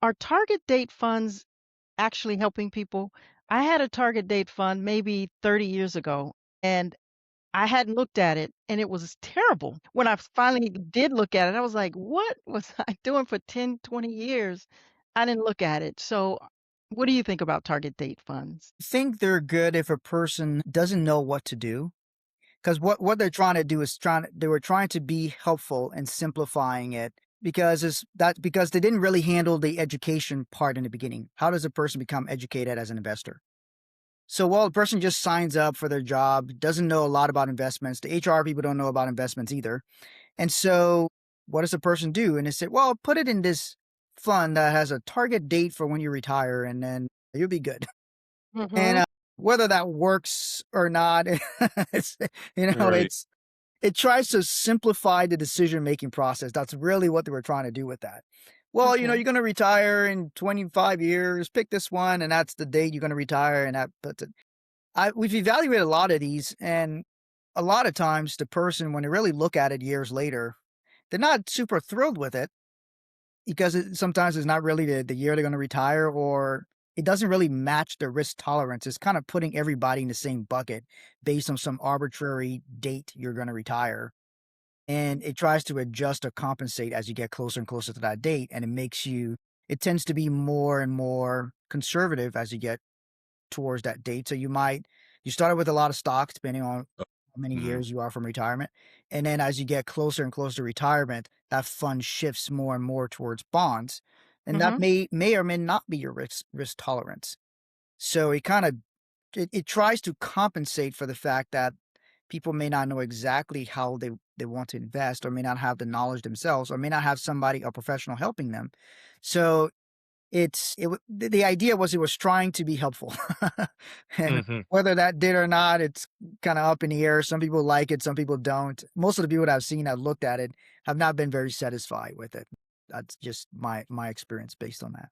Are target date funds actually helping people? I had a target date fund maybe 30 years ago, and I hadn't looked at it, and it was terrible. When I finally did look at it, I was like, "What was I doing for 10, 20 years?" I didn't look at it. So, what do you think about target date funds? I think they're good if a person doesn't know what to do. Because what they're trying to do is they were trying to be helpful and simplifying it because they didn't really handle the education part in the beginning. How does a person become educated as an investor? So while a person just signs up for their job, doesn't know a lot about investments, the HR people don't know about investments either. And so what does a person do? And they say, well, put it in this fund that has a target date for when you retire, and then you'll be good. And Mhm. whether that works or not, it's, Right. it tries to simplify the decision-making process. That's really what they were trying to do with that. Well, Okay. you're gonna retire in 25 years, pick this one, and that's the date you're gonna retire, and that puts it. We've evaluated a lot of these, and a lot of times the person, when they really look at it years later, they're not super thrilled with it because sometimes it's not really the year they're gonna retire, or it doesn't really match their risk tolerance. It's kind of putting everybody in the same bucket based on some arbitrary date you're gonna retire. And it tries to adjust or compensate as you get closer and closer to that date, and it tends to be more and more conservative as you get towards that date. So you started with a lot of stocks depending on how many Mhm. years you are from retirement. And then as you get closer and closer to retirement, that fund shifts more and more towards bonds. And that Mhm. may or may not be your risk tolerance. So it tries to compensate for the fact that people may not know exactly how they want to invest, or may not have the knowledge themselves, or may not have somebody, a professional, helping them. So the idea was it was trying to be helpful. And Mhm. whether that did or not, it's kinda up in the air. Some people like it, some people don't. Most of the people that I've seen that looked at it have not been very satisfied with it. That's just my experience based on that.